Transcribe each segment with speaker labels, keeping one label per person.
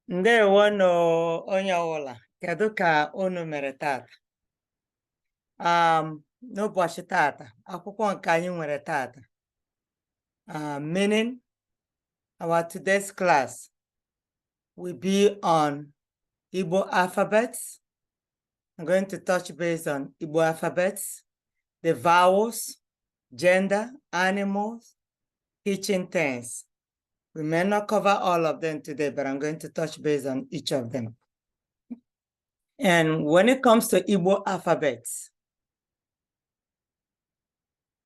Speaker 1: Ndewono onye ọwụla, kedu ka unu mere tata? N'ụbọchị tata, akwụkwọ nke anyị nwere tata. Meaning our today's class will be on Igbo alphabets. I'm going to touch base on Igbo alphabets, the vowels, gender, animals, kitchen things. We may not cover all of them today, but I'm going to touch base on each of them. And when it comes to Igbo alphabets,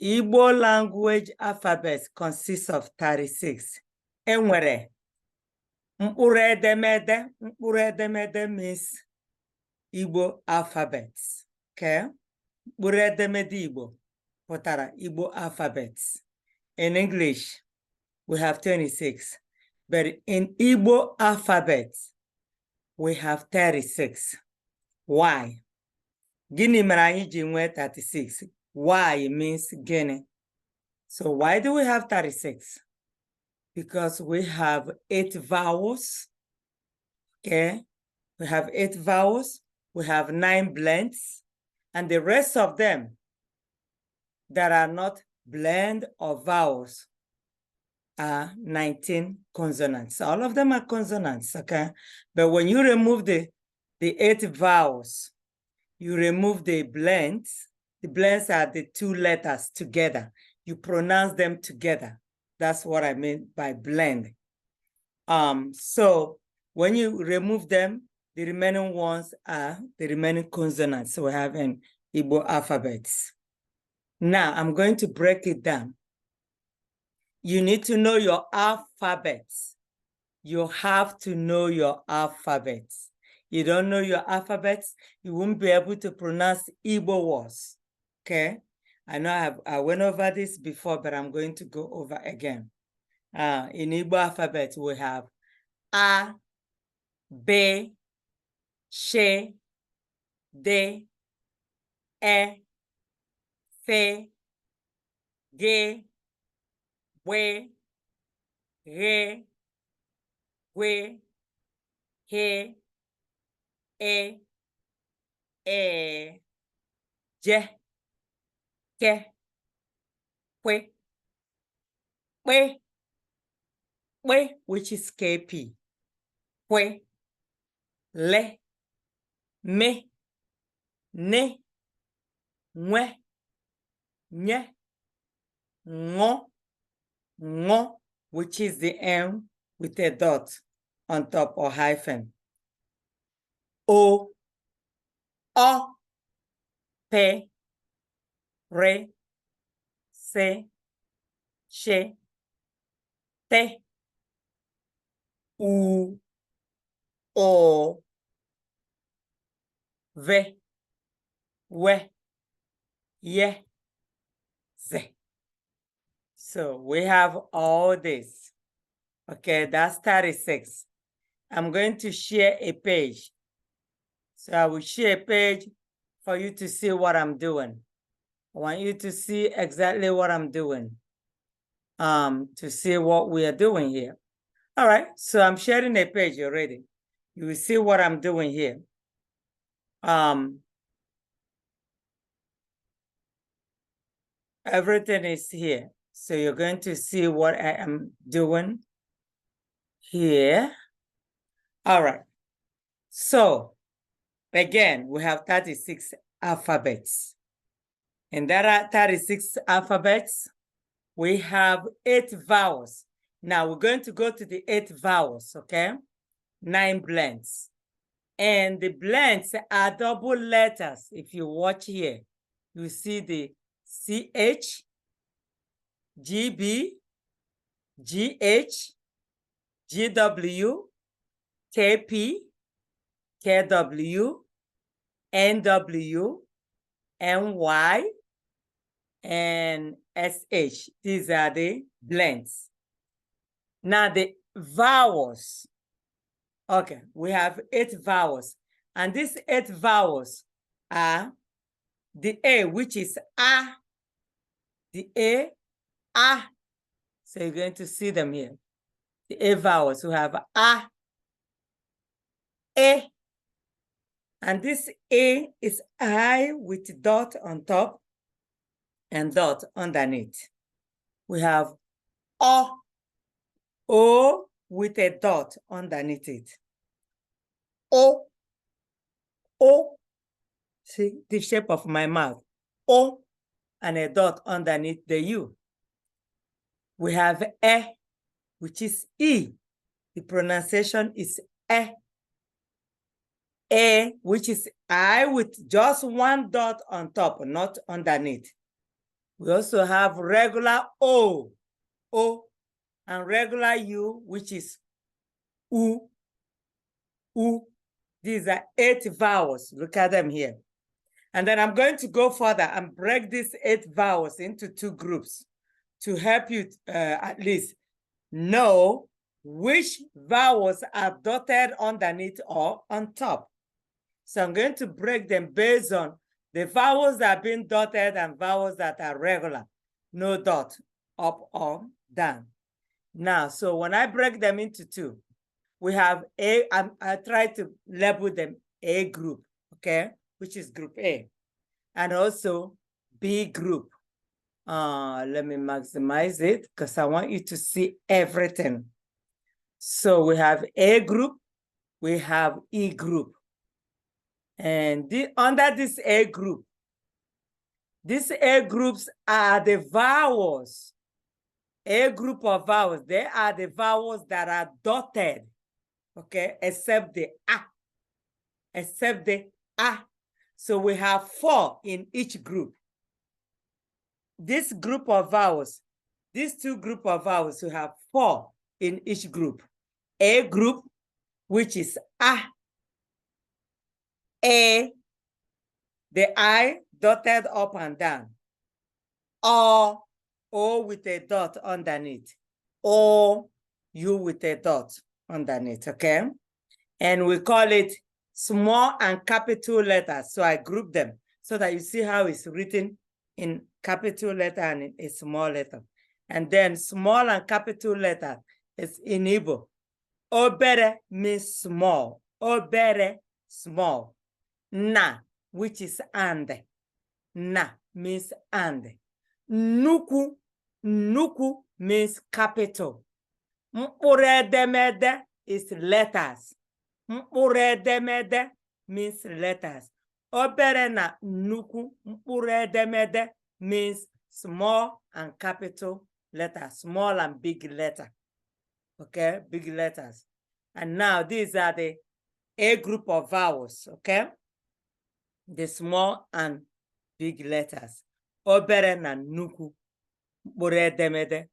Speaker 1: Igbo language alphabet consists of 36. Enwere mkpụrụ edemede. Mkpụrụ edemede means Igbo alphabets. Okay? Mkpụrụ edemede Igbo pụtara Igbo alphabets. In English, we have 26. But in Igbo alphabets, we have 36. Why? Gịnị mere anyị ji nwee 36? Why means Guinea. So why do we have 36? Because we have 8 vowels. Okay, we have 8 vowels. We have 9 blends, and the rest of them that are not blend or vowels are 19 consonants. All of them are consonants. Okay, but when you remove the 8 vowels, you remove the blends. The blends are the 2 letters together. You pronounce them together. That's what I mean by blend. So when you remove them, the remaining ones are the remaining consonants we have in Igbo alphabets. Now I'm going to break it down. You need to know your alphabets. You have to know your alphabets. You don't know your alphabets, you won't be able to pronounce Igbo words. Okay, I know I went over this before, but I'm going to go over again. In Igbo alphabet, we have A, B, She, De, E, Fe, Ge, We, Re, We, He, E, Je, Ke, Kwe, Kwe, Kwe, which is KP, Kwe, Le, Me, Ne, Nwe, Nye, Ngo, Ngo, which is the M with a dot on top or hyphen. O, Pe, Re, Se, She, Te, U, O, Ve, We, Ye, Ze. So we have all this. Okay, that's 36. I'm going to share a page. So I will share a page for you to see what I'm doing. I want you to see exactly what I'm doing, to see what we are doing here. All right, so I'm sharing a page already. You will see what I'm doing here. Everything is here. So you're going to see what I am doing here. All right, so again, we have 36 alphabets. And there are 36 alphabets. We have 8 vowels. Now we're going to go to the 8 vowels, okay? 9 blends. And the blends are double letters. If you watch here, you see the CH, GB, GH, GW, KP, KW, NW, NY, and SH. These are the blends. Now the vowels. Okay, we have 8 vowels. And these 8 vowels are the A, which is A, the A, A. So you're going to see them here. The A vowels, we have A, A. And this A is I with dot on top and dot underneath. We have O with a dot underneath it. O. See the shape of my mouth. O and a dot underneath the U. We have E, which is E. The pronunciation is E. A, which is I with just one dot on top, not underneath. We also have regular O, and regular U, which is U. These are 8 vowels. Look at them here. And then I'm going to go further and break these 8 vowels into 2 groups to help you at least know which vowels are dotted underneath or on top. So I'm going to break them based on the vowels that are being dotted and vowels that are regular, no dot, up or down. Now, so when I break them into 2, we have A, I try to label them A group, okay, which is group A, and also B group. Let me maximize it because I want you to see everything. So we have A group, we have E group. And under this A group, these A groups are the vowels. A group of vowels, they are the vowels that are dotted, okay, except the A. So we have 4 in each group. This group of vowels, these 2 groups of vowels, we have 4 in each group. A group, which is A, the I dotted up and down. O with a dot underneath. U with a dot underneath, okay? And we call it small and capital letters. So I group them so that you see how it's written in capital letter and in a small letter. And then small and capital letter is in Igbo. Obere means small. Obere, small. Na, which is and. Na means and. Nuku means capital. Mkpụrụ is letters. Mkpụrụ means letters. Obere na nnukwu mkpụrụ means small and capital letter, small and big letter. Okay, big letters. And now these are the A group of vowels, okay? The small and big letters. Obere na nnukwu mkpụrụ edemede.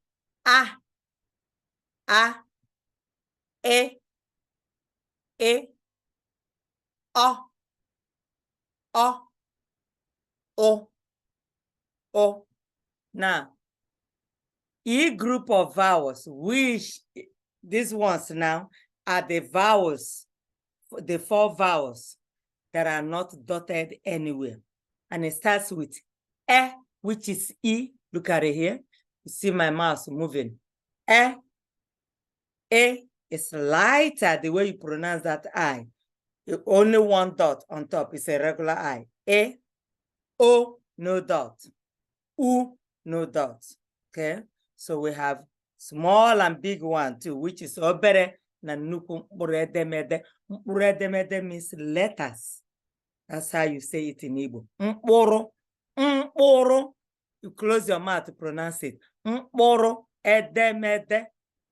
Speaker 1: A, E, O. Now, E group of vowels, which these ones now are the vowels, the 4 vowels that are not dotted anywhere. And it starts with E, which is E. Look at it here. You see my mouse moving. E is lighter the way you pronounce that I. Only 1 dot on top is a regular I. E, O, no dot. U, no dot. Okay? So we have small and big one too, which is obere na nnukwu mkpụrụ edemede. Mkpụrụ edemede means letters. That's how you say it in Igbo. Mkpụrụ. You close your mouth to pronounce it. Mkpụrụ edemede.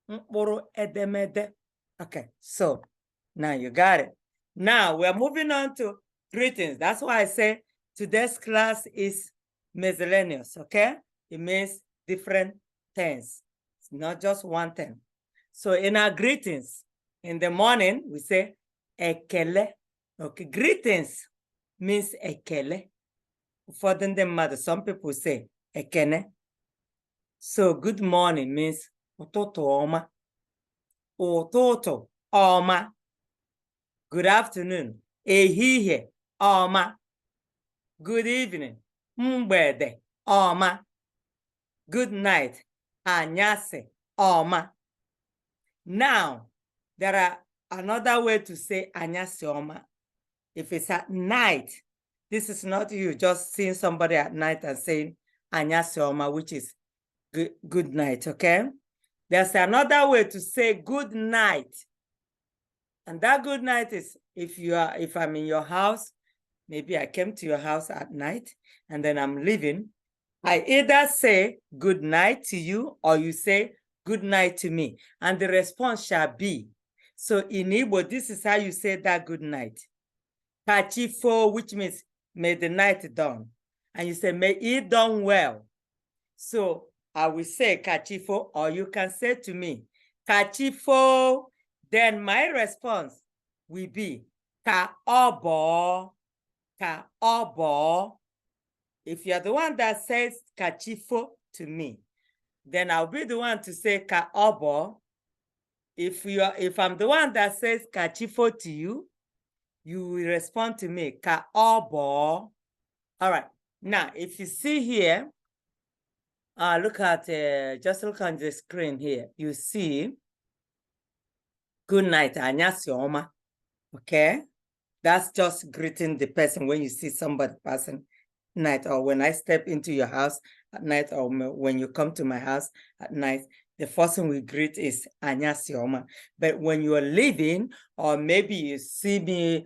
Speaker 1: Mkpụrụ edemede. Okay, so now you got it. Now we're moving on to greetings. That's why I say today's class is miscellaneous, okay? It means different things. It's not just one thing. So in our greetings, in the morning, we say ekele. Okay, greetings means ekele. For the mother, some people say ekene. So good morning means ụtụtụ ọma. Ụtụtụ ọma. Good afternoon. Ehihie ọma. Good evening. Mgbede ọma. Good night. Anyasị ọma. Now, there are another way to say anyasi ọma. If it's at night, this is not you just seeing somebody at night and saying anyasi ọma, which is good night, okay? There's another way to say good night. And that good night is if I'm in your house, maybe I came to your house at night and then I'm leaving, I either say good night to you or you say good night to me. And the response shall be. So in Igbo, this is how you say that good night. Kachifo, which means may the night dawn. And you say, may it dawn well. So I will say kachifo, or you can say to me, kachifo. Then my response will be ka obo, ka obo. If you're the one that says kachifo to me, then I'll be the one to say ka obo. If I'm the one that says kachifo to you, you will respond to me ka obo. All right. Now, if you see here, just look on the screen here. You see, good night, anyasi ọma. Okay? That's just greeting the person when you see somebody passing night, or when I step into your house at night, or when you come to my house at night, the first thing we greet is anyasi ọma. But when you are leaving, or maybe you see me,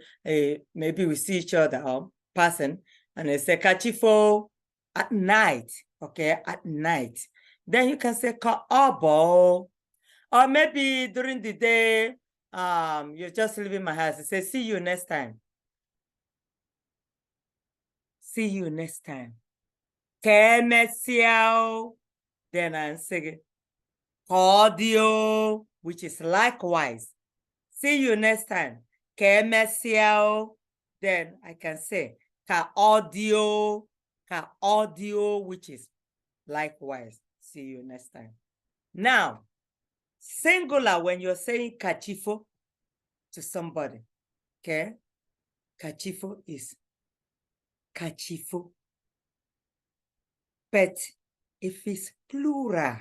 Speaker 1: maybe we see each other or passing, and they say kachifo at night, okay, at night. Then you can say ka obo. Or maybe during the day, you're just leaving my house. You say, see you next time. See you next time. Kemesiao. Then I say, cordio, which is likewise. See you next time. Kemesiao. Then I can say, ka audio, which is likewise. See you next time. Now, singular when you're saying kachifo to somebody, okay? Kachifo is kachifo. But if it's plural,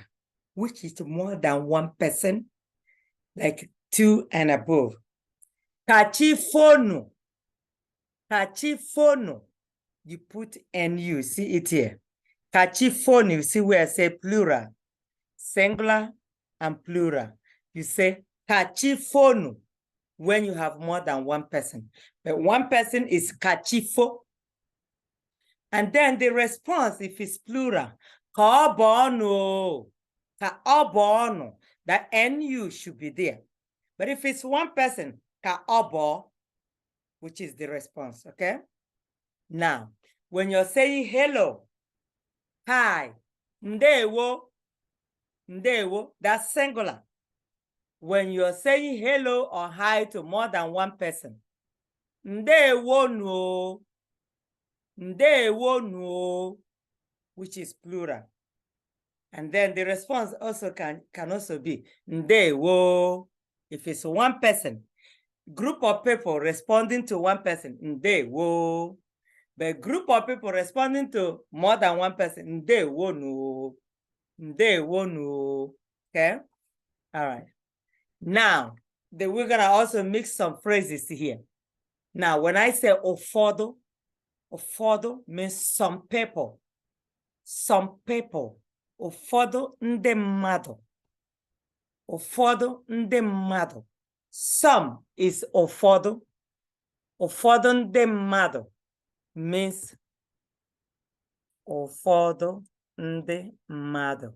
Speaker 1: which is more than one person, like two and above, kachifonu, you put NU, see it here. Kachifonu, you see where I say plural, singular and plural. You say kachifonu when you have more than one person. But one person is kachifo. And then the response, if it's plural, kaobono, kaobono, that NU should be there. But if it's one person, kaobo, which is the response, okay? Now, when you're saying hello, hi, ndewo, that's singular. When you're saying hello or hi to more than one person, ndewo no, which is plural. And then the response also can also be ndewo. If it's one person, group of people responding to one person, ndewo. But group of people responding to more than one person, ndewo no. Okay? All right. Now, we're going to also mix some phrases here. Now, when I say ụfọdụ means some people. Some people. Ụfọdụ ndị mmadụ. Some is ụfọdụ. Ụfọdụ ndị mmadụ means ụfọdụ ndị mmadụ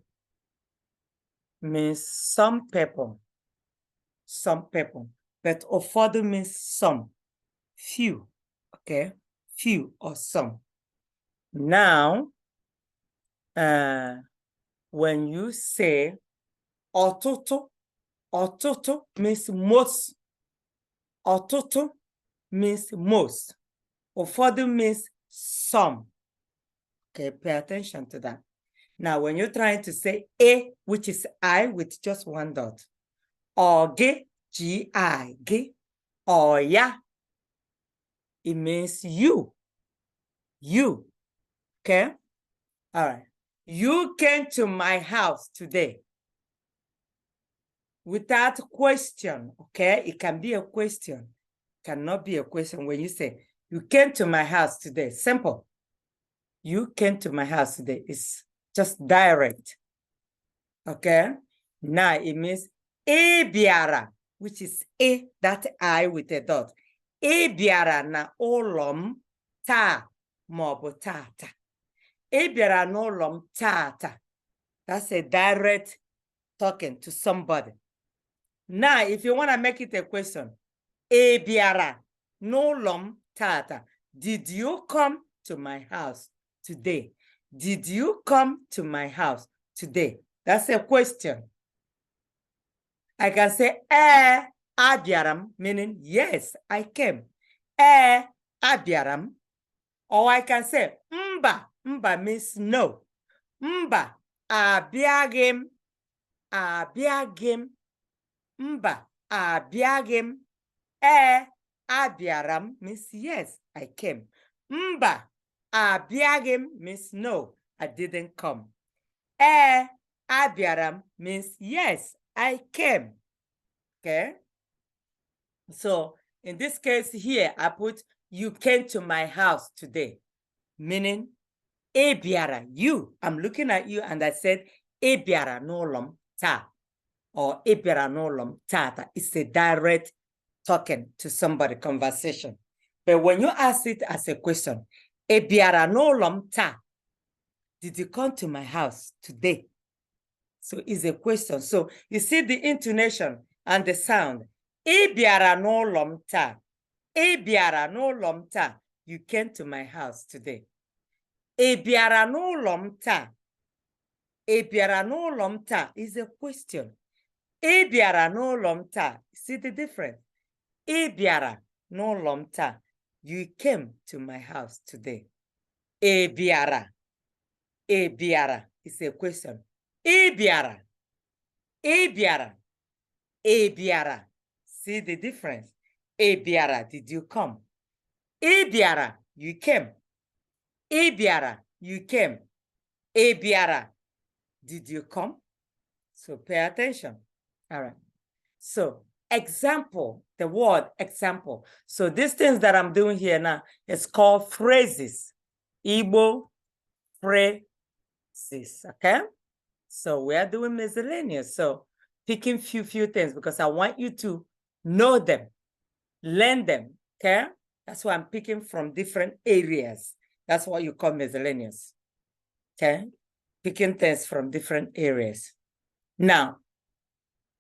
Speaker 1: means some people. Some people. But ụfọdụ means some. Few. Okay? Few or some. Now, when you say ọtụtụ means most. Ọtụtụ means most. Ụfọdụ means some. Okay, pay attention to that. Now, when you're trying to say a, which is I with just one dot, or gị, G-I, gị, or ya, it means you. You. Okay? All right. You came to my house today. without question, okay? It can be a question, cannot be a question when you say, you came to my house today. Simple. You came to my house today. It's just direct, okay? Now it means e biara, which is e, that I with a dot. E biara na olom ta mobo tata. E biara na olom tata. That's a direct talking to somebody. Now, if you want to make it a question, e biara no lom tata. Did you come to my house today? Did you come to my house today? That's a question. I can say, abiaram, meaning, yes, I came. Abiaram. Or I can say, mba. Mba means no. Mba, abiagim. Abiagim. Mba, abiagim. Abiaram means yes, I came. Mba, abiagim means no, I didn't come. Abiaram means yes, I came. Okay? So in this case here, I put, you came to my house today, meaning, Ebiara, you. I'm looking at you and I said, Ebiara nolom ta, or Ebiara nolom tata. It's a direct talking to somebody, conversation. But when you ask it as a question, Ebiara nolom ta, did you come to my house today? So it's a question. So you see the intonation and the sound. Ebiara nolom ta. Ebiara nolom ta. You came to my house today. Ebiara n'ụlọ ta. Ebiara n'ụlọ ta is a question. Ebiara n'ụlọ ta. See the difference? Ebiara n'ụlọ ta. You came to my house today. Ebiara. Ebiara is a question. Ebiara. Ebiara. Ebiara. See the difference? Ebiara, did you come? Ebiara, you came. Ebiara, you came. Ebiara, did you come? So pay attention. All right. So example, the word example. So these things that I'm doing here now is called phrases. Igbo phrases, okay? So we are doing miscellaneous. So picking few things because I want you to know them, learn them, okay? That's why I'm picking from different areas. That's what you call miscellaneous, okay? Picking things from different areas. Now,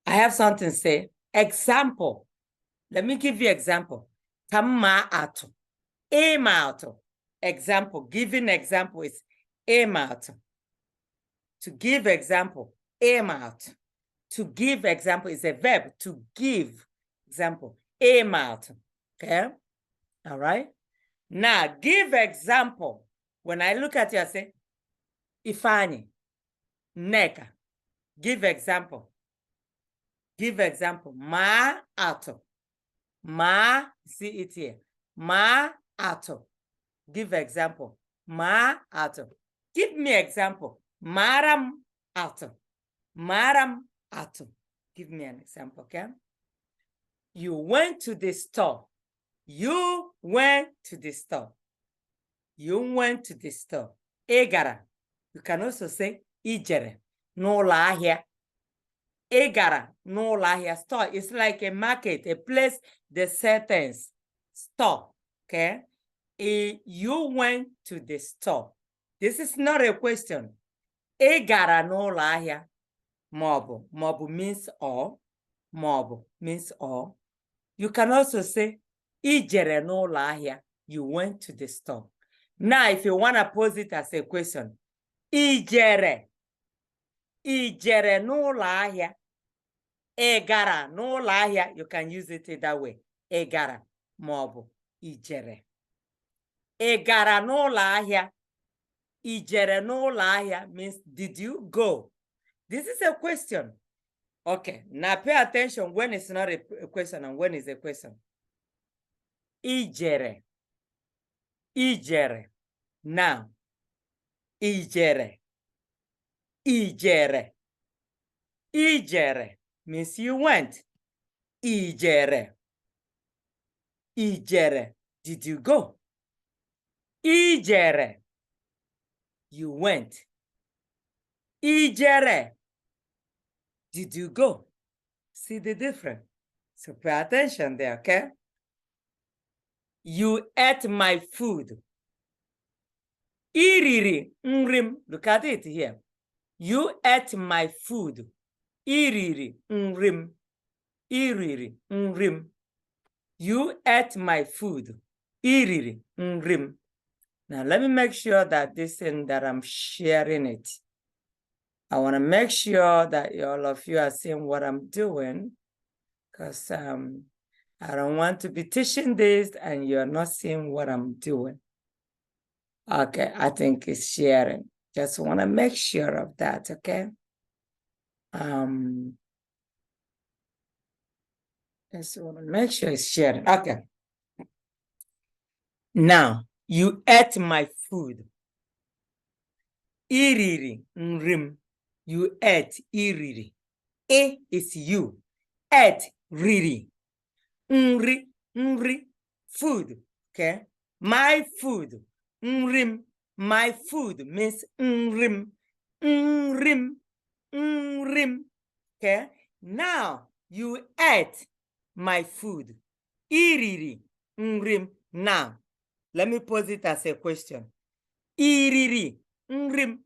Speaker 1: I have something to say. Example. Let me give you example. Tamma atu. Ema atu. Example. Giving example is ema atu. To give example, ema atu. To give example is a verb. To give example, ema atu. Okay? All right? Now, give example. When I look at you, I say, Ifani, Neka. Give example. Give example. Ma ato. Ma, see it here. Ma ato. Give example. Ma ato. Give me example. Maram ato. Maram ato. Give me an example, okay? You went to the store. You went to the store. You went to the store. Egara. You can also say ijere. No lahia. Egara. No lahia. Store. It's like a market, a place that sell things. Store. Okay? You went to the store. This is not a question. Egara no lahia. Mobu. Mobu means all. Mobu means all. You can also say ijere no lahia. You went to the store. Now, if you want to pose it as a question, ijere. Ijere n'ụlọ ahịa. Egara n'ụlọ ahịa. You can use it that way. Egara maọbụ ijere. Egara n'ụlọ ahịa. Ijere n'ụlọ ahịa means did you go? This is a question. Okay, now pay attention when it's not a question and when it's a question. Ijere. Ijere. Now. Ijere. Ijere. Ijere. means you went. Ijere. Ijere. Did you go? Ijere. You went. Ijere. Did you go? See the difference? So pay attention there, okay? You ate my food. Iriri nrim. Look at it here. You ate my food. Iriri nrim. Iriri nrim. You ate my food. Iriri nrim. Now let me make sure that this thing that I'm sharing it. I want to make sure that all of you are seeing what I'm doing, because I don't want to be teaching this and you're not seeing what I'm doing. Okay, I think it's sharing. Just want to make sure of that, okay? Just want to make sure it's sharing. Okay. Now, you ate my food. Iriri nrim. You ate iriri. E is you. Ate riri. Nri, nri, food. Okay. My food. Nrim. My food means nrim. Nrim. Nrim. Okay. Now you ate my food. Iriri. Nrim. Now, let me pose it as a question. Iriri. Nrim.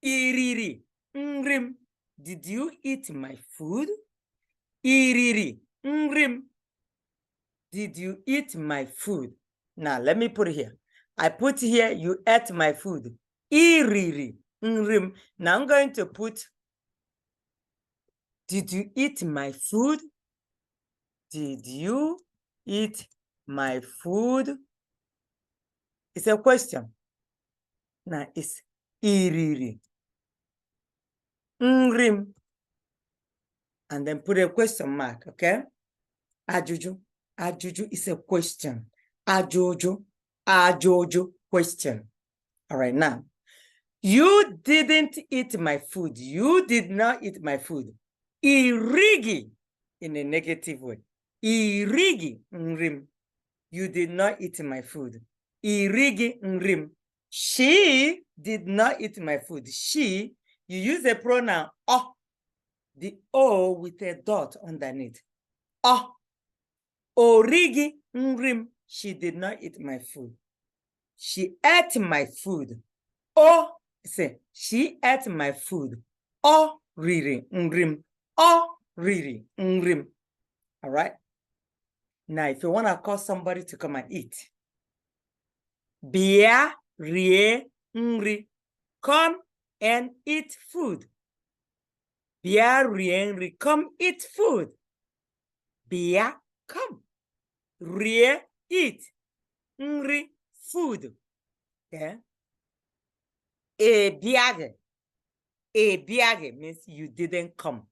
Speaker 1: Iriri. Nrim. Did you eat my food? Iriri. Nrim. Did you eat my food? Now, let me put it here. I put here, you ate my food. Iriri. Nrim. Now, I'm going to put, did you eat my food? Did you eat my food? It's a question. Now, it's iriri. Nrim. And then put a question mark, okay? Ajuju. Ajuju is a question. Ajojo. Ajojo, question. All right, now. You didn't eat my food. You did not eat my food. Irigi, in a negative way. Irigi, nrim. You did not eat my food. Irigi, nrim. She did not eat my food. She, you use the pronoun o. The O with a dot underneath. Oh, origi nrim. She did not eat my food. She ate my food. Oh, say, she ate my food. Oh, riri nrim. Oh, riri nrim. All right. Now, if you want to call somebody to come and eat, bia rie nri. Come and eat food. Bia rie nri. Come eat food. Bia, come. Rie, eat. Nri, food. Okay. Ebiage. Ebiage means you didn't come.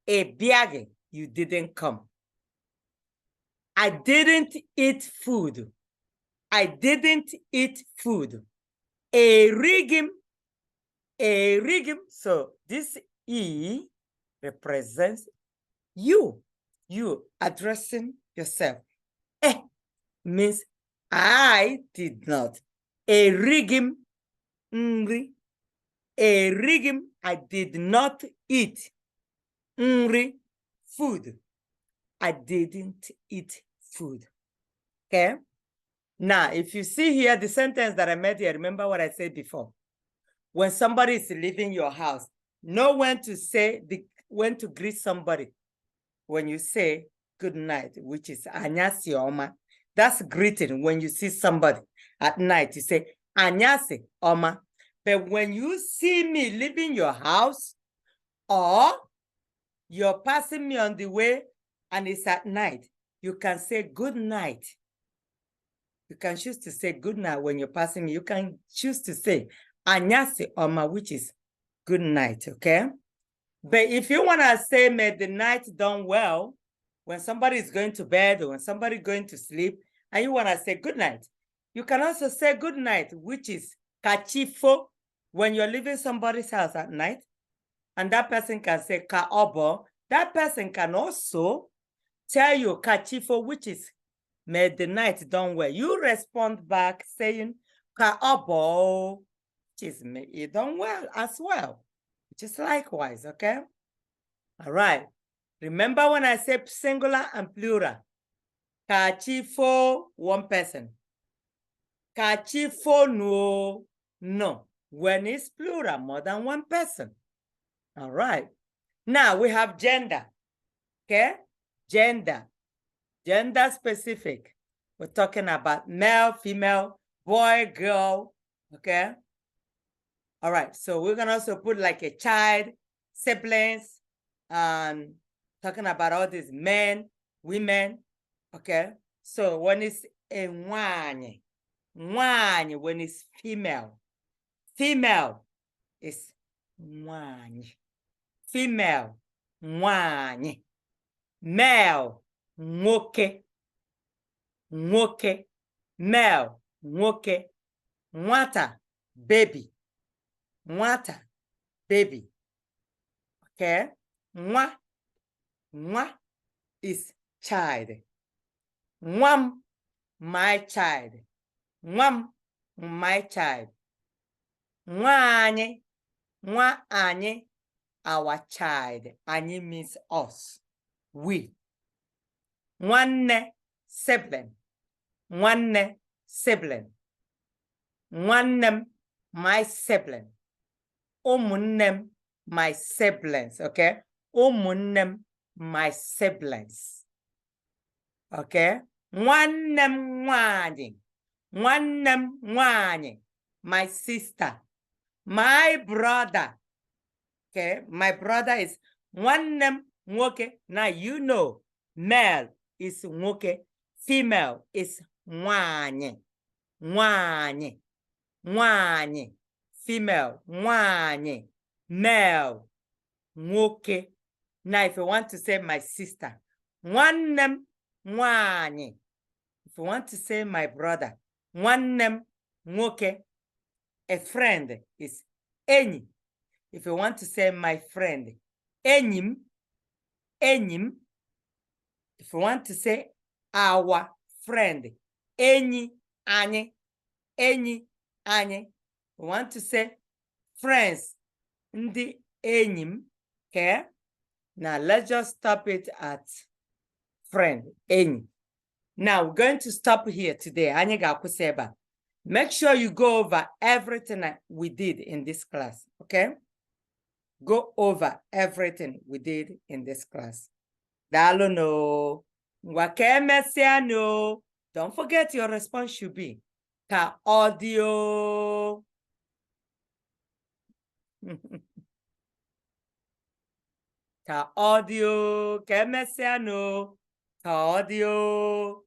Speaker 1: Ebiage, you didn't come. I didn't eat food. I didn't eat food. Erigim. Erigim. So this E represents you. You addressing yourself. Means I did not. Erigim. Nri. Erigim. I did not eat. Nri. Food. I didn't eat food. Okay? Now, if you see here the sentence that I made here, remember what I said before. When somebody is leaving your house, know when to say, when to greet somebody. When you say good night, which is anyasi oma. That's greeting when you see somebody at night. You say anyasi oma. But when you see me leaving your house, or you're passing me on the way and it's at night, you can say good night. You can choose to say good night when you're passing me. You can choose to say anyasi oma, which is good night, okay? But if you want to say may the night done well, when somebody is going to bed or when somebody is going to sleep, and you want to say good night, you can also say good night, which is kachifo, when you're leaving somebody's house at night. and that person can say ka obo, that person can also tell you ka chifo, which is may the night done well. You respond back saying ka obo, which is may it done well as well, which is likewise, okay? All right. Remember when I say singular and plural, ka chifo, one person. Ka chifo no. When it's plural, more than one person. All right. Now we have gender. Okay? Gender. Gender specific. We're talking about male, female, boy, girl. Okay? All right. So we're going to also put like a child, siblings, and talking about all these men, women. Okay? So when it's a nwanye, when it's female, female is nwanye. Female, nwanye. Male, nwoke. Nwoke. Male, nwoke. Nwata, baby. Nwata, baby. Okay? Nwa is child. Nwam, my child. Nwam, my child. Nwanye, nwanye, our child. Anyị means us. We. Nwanne, sibling. Nwanne, sibling. Nwannem, my sibling. Ụmụnnem, my siblings. Okay? Ụmụnnem, my siblings. Okay? Nwannem nwanyị. Nwannem nwanyị, my sister. My brother. Okay? My brother is nwannem nwoke. Now you know male is nwoke, female is nwanyị. Nwanyị. Nwanyị. Female, nwanyị. Male, nwoke. Now if you want to say my sister, nwannem nwanyị. If you want to say my brother, nwannem nwoke. A friend is enyi. If you want to say my friend, enyim, enyim. If you want to say our friend, enyi anyị, enyi anyị. You want to say friends, ndị enyim. Okay? Now let's just stop it at friend, enyi. Now we're going to stop here today. Anyị ga-akwụsị ebe a. Make sure you go over everything that we did in this class, okay? Go over everything we did in this class. Daalụ no. Ngwa ka emesịa no. Don't forget your response should be ka audio. Ka audio. Ka emesịa no. Ka audio.